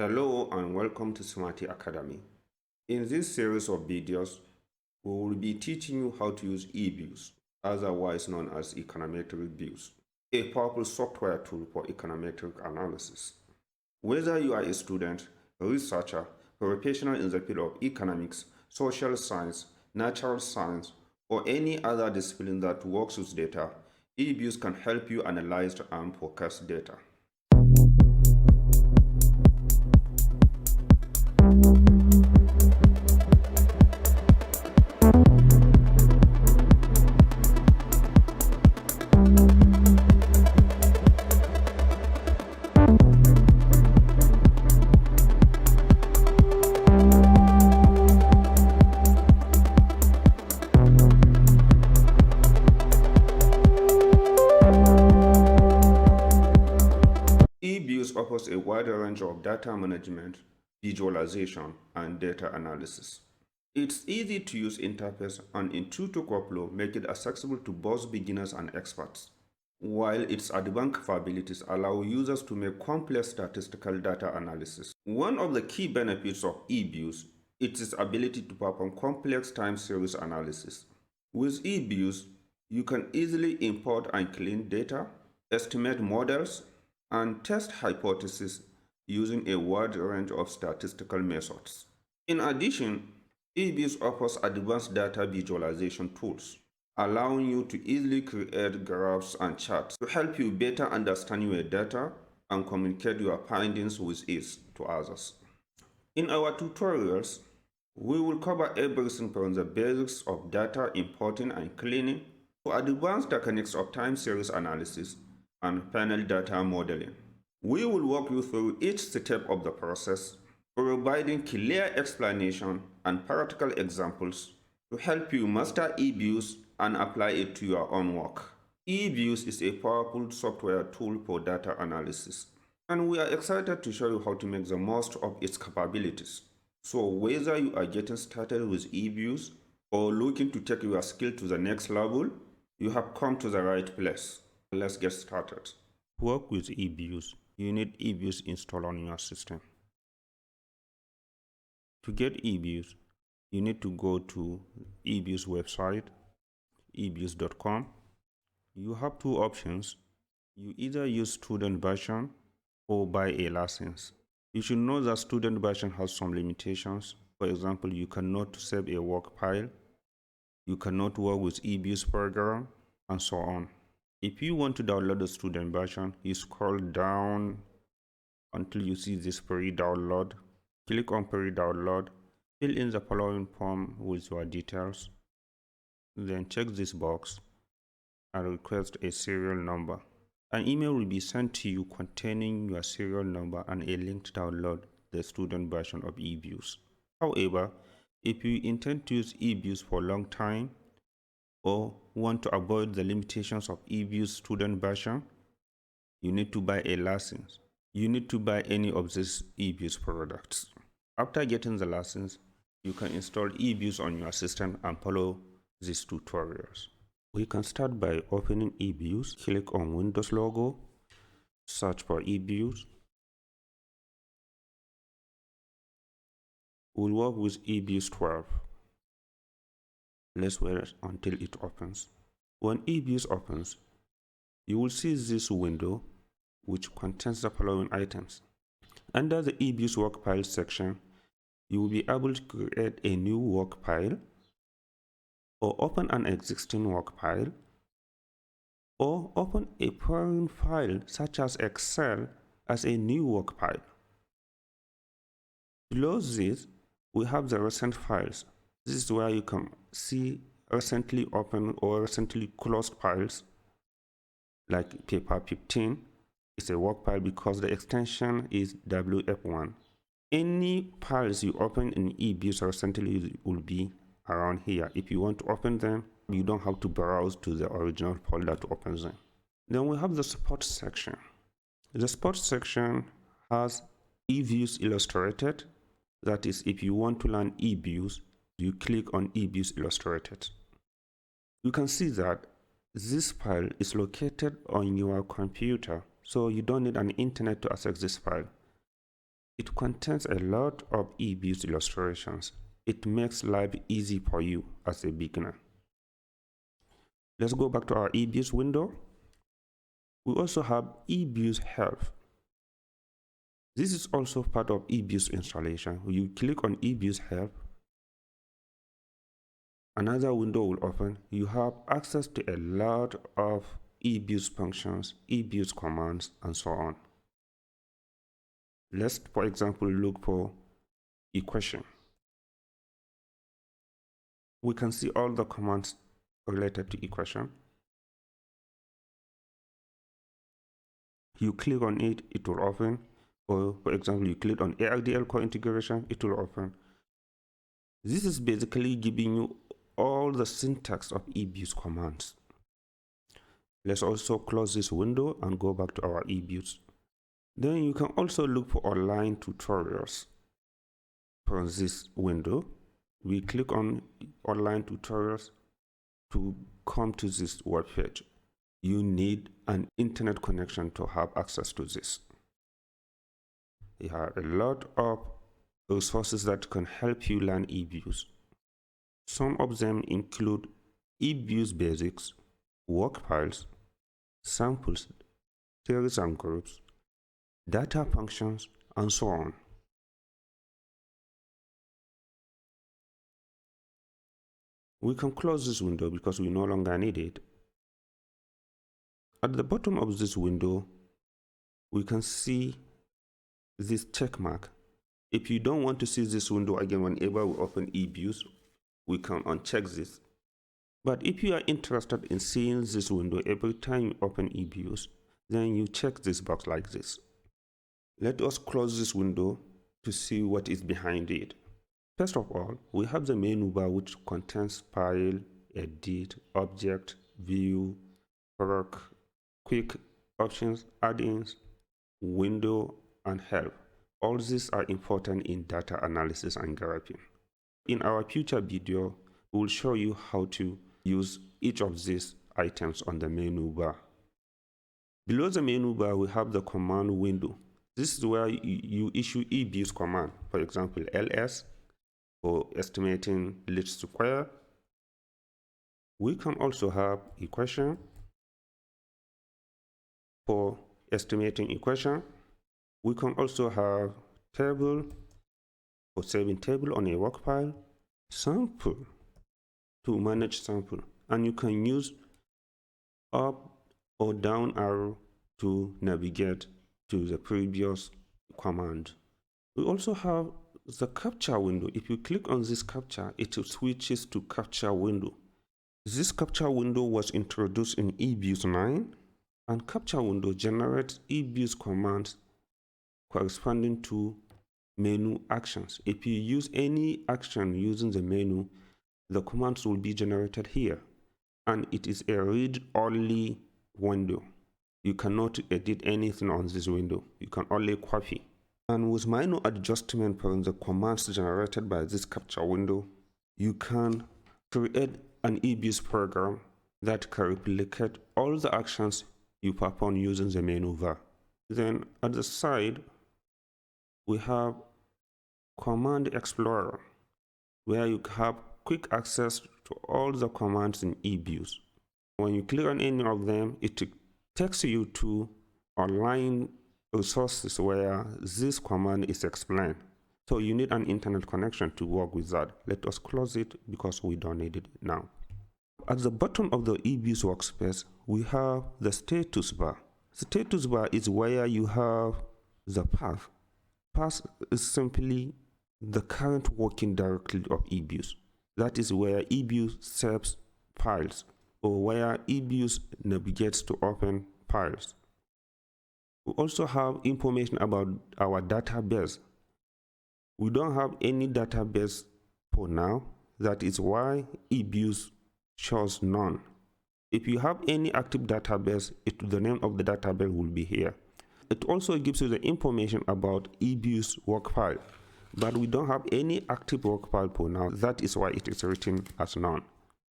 Hello and welcome to Smarty Academy. In this series of videos, we will be teaching you how to use EViews, otherwise known as econometric views, a powerful software tool for econometric analysis. Whether you are a student, a researcher, or a professional in the field of economics, social science, natural science, or any other discipline that works with data, EViews can help you analyze and forecast data. EViews offers a wide range of data management, visualization, and data analysis. Its easy-to-use interface and intuitive workflow make it accessible to both beginners and experts, while its advanced capabilities allow users to make complex statistical data analysis. One of the key benefits of EViews is its ability to perform complex time series analysis. With EViews, you can easily import and clean data, estimate models, and test hypotheses using a wide range of statistical methods. In addition, EViews offers advanced data visualization tools, allowing you to easily create graphs and charts to help you better understand your data and communicate your findings with ease to others. In our tutorials, we will cover everything from the basics of data importing and cleaning to advanced techniques of time series analysis and panel data modeling. We will walk you through each step of the process, providing clear explanation and practical examples to help you master EViews and apply it to your own work. EViews is a powerful software tool for data analysis, and we are excited to show you how to make the most of its capabilities. So whether you are getting started with EViews or looking to take your skill to the next level, you have come to the right place. Let's get started. To work with EViews, you need EViews installed on your system. To get EViews, you need to go to EViews website, eviews.com. You have two options. You either use student version or buy a license. You should know that student version has some limitations. For example, you cannot save a work file, you cannot work with EViews program, and so on. If you want to download the student version, you scroll down until you see this pre-download. Click on pre-download, fill in the following form with your details, then check this box and request a serial number. An email will be sent to you containing your serial number and a link to download the student version of EViews. However, if you intend to use EViews for a long time or want to avoid the limitations of EViews student version, you need to buy a license. You need to buy any of these EViews products. After getting the license, you can install EViews on your system and follow these tutorials. We can start by opening EViews. Click on Windows logo, search for EViews. We'll work with EViews 12. Let's wait until it opens. When EViews opens, you will see this window which contains the following items. Under the EViews workfile section, you will be able to create a new workfile, or open an existing workfile, or open a foreign file such as Excel as a new workfile. Below this, we have the recent files. This is where you can see recently opened or recently closed files, like paper 15. It's a work file because the extension is WF1. Any files you open in EViews recently will be around here. If you want to open them, you don't have to browse to the original folder to open them. Then we have the support section. The support section has EViews illustrated. That is, if you want to learn EViews, you click on EViews illustrated. You can see that this file is located on your computer, so you don't need an internet to access this file. It contains a lot of EViews illustrations. It makes life easy for you as a beginner. Let's go back to our EViews window. We also have EViews help. This is also part of EViews installation. You click on EViews help, another window will open. You have access to a lot of EViews functions, EViews commands, and so on. Let's, for example, look for equation. We can see all the commands related to equation. You click on it, it will open. Or, for example, you click on ARDL core integration, it will open. This is basically giving you all the syntax of EViews commands. Let's also close this window and go back to our EViews. Then you can also look for online tutorials. From this window, we click on online tutorials to come to this web page. You need an internet connection to have access to this. There are a lot of resources that can help you learn EViews. Some of them include EViews basics, workfiles, samples, series and groups, data functions, and so on. We can close this window because we no longer need it. At the bottom of this window, we can see this check mark. If you don't want to see this window again whenever we open EViews, we can uncheck this. But if you are interested in seeing this window every time you open EViews, then you check this box like this. Let us close this window to see what is behind it. First of all, we have the menu bar, which contains file, edit, object, view, work, quick options, add-ins, window, and help. All these are important in data analysis and graphing. In our future video, we will show you how to use each of these items on the menu bar. Below the menu bar, we have the command window. This is where you issue EViews command. For example, ls for estimating least square. We can also have equation for estimating equation. We can also have table for saving table on a workfile, sample to manage sample, and you can use up or down arrow to navigate to the previous command. We also have the capture window. If you click on this capture, it switches to capture window. This capture window was introduced in EViews 9, and capture window generates EViews commands corresponding to menu actions. If you use any action using the menu, the commands will be generated here, and it is a read-only window. You cannot edit anything on this window. You can only copy. And with minor adjustment from the commands generated by this capture window, you can create an EViews program that can replicate all the actions you perform using the menu bar. Then at the side, we have Command Explorer, where you have quick access to all the commands in EViews. When you click on any of them, it takes you to online resources where this command is explained. So you need an internet connection to work with that. Let us close it because we don't need it now. At the bottom of the EViews workspace, we have the status bar. The status bar is where you have the path. Path is simply the current working directory of EViews. That is where EViews saves files, or where EViews navigates to open files. We also have information about our database. We don't have any database for now. That is why EViews shows none. If you have any active database, the name of the database will be here. It also gives you the information about EViews workfile, but we don't have any active workfile for now. That is why it is written as none.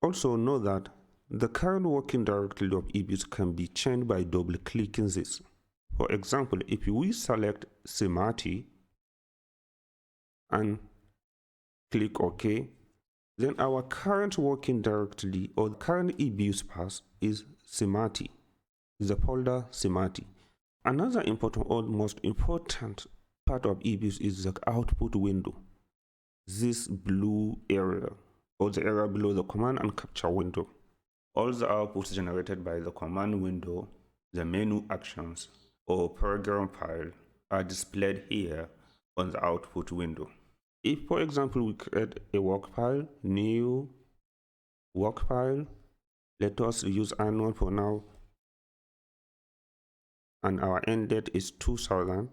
Also know that the current working directory of EViews can be changed by double-clicking this. For example, if we select Simati, and click OK. Then our current working directory or current EViews path is Semati, the folder Semati. Another important or most important part of EViews is the output window. This blue area or the area below the command and capture window. All the outputs generated by the command window, the menu actions, or program file are displayed here on the output window. If, for example, we create a work file, new work file, let us use annual for now, and our end date is 2000.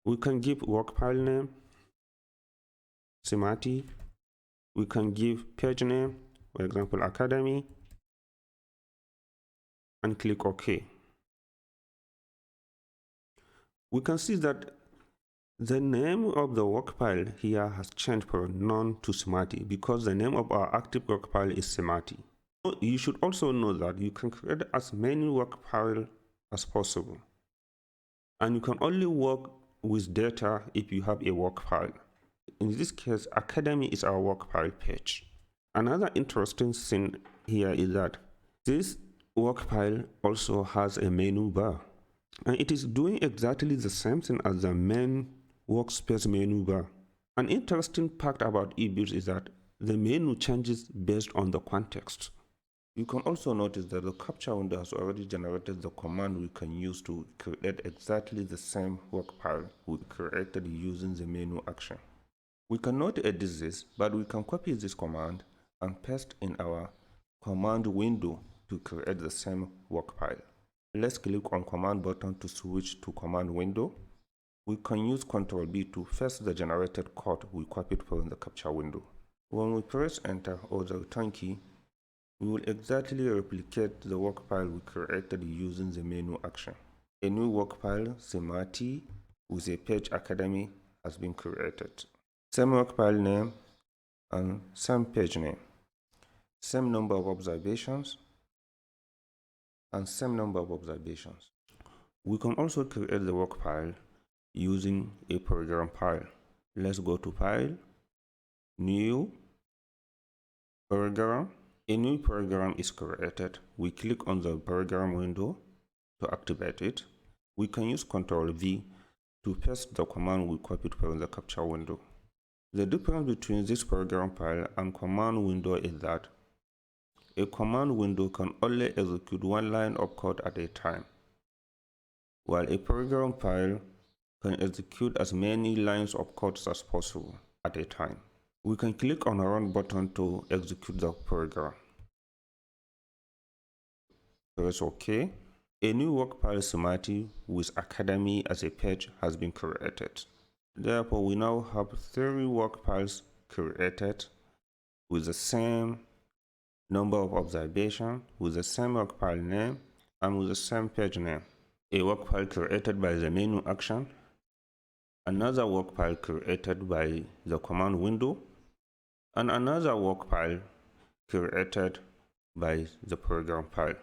We can give work file name, Semati. We can give page name, for example, Academy, and click OK. We can see that the name of the work file here has changed from none to Semati because the name of our active work file is Semati. You should also know that you can create as many work files as possible, and you can only work with data if you have a work file. In this case, Academy is our work file page. Another interesting thing here is that this work file also has a menu bar, and it is doing exactly the same thing as the main workspace menu bar. An interesting fact about EViews is that the menu changes based on the context. You can also notice that the capture window has already generated the command we can use to create exactly the same work file we created using the menu action. We cannot edit this, but we can copy this command and paste in our command window to create the same work file. Let's click on command button to switch to command window. We can use Ctrl B to paste the generated code we copied from the capture window. When we press enter or the return key, we will exactly replicate the work file we created using the menu action. A new work file, Semati, with a page Academy has been created. Same work file name and same page name. Same number of observations and same number of observations. We can also create the work file using a program file. Let's go to File, New, Program. A new program is created. We click on the program window to activate it. We can use Ctrl V to paste the command we copied from the capture window. The difference between this program file and command window is that a command window can only execute one line of code at a time, while a program file can execute as many lines of code as possible at a time. We can click on a run button to execute the program. Press OK. A new work file Semati with Academy as a page has been created. Therefore, we now have 3 work files created with the same number of observations, with the same work file name, and with the same page name. A work file created by the menu action, another work file created by the command window, and another work file created by the program file.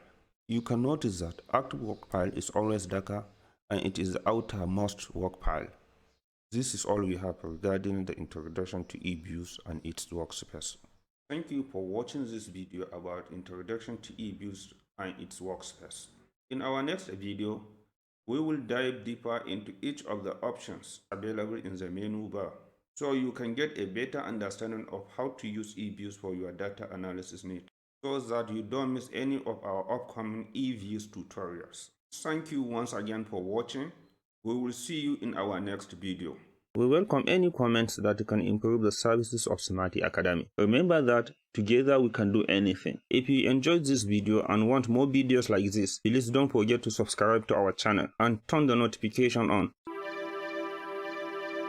You can notice that active work file is always darker and it is the outermost work file. This is all we have regarding the introduction to EViews and its workspace. Thank you for watching this video about introduction to EViews and its workspace. In our next video, we will dive deeper into each of the options available in the menu bar, so you can get a better understanding of how to use EViews for your data analysis needs, so that you don't miss any of our upcoming EViews tutorials. Thank you once again for watching. We will see you in our next video. We welcome any comments that can improve the services of Semati Academy. Remember that together we can do anything. If you enjoyed this video and want more videos like this, please don't forget to subscribe to our channel and turn the notification on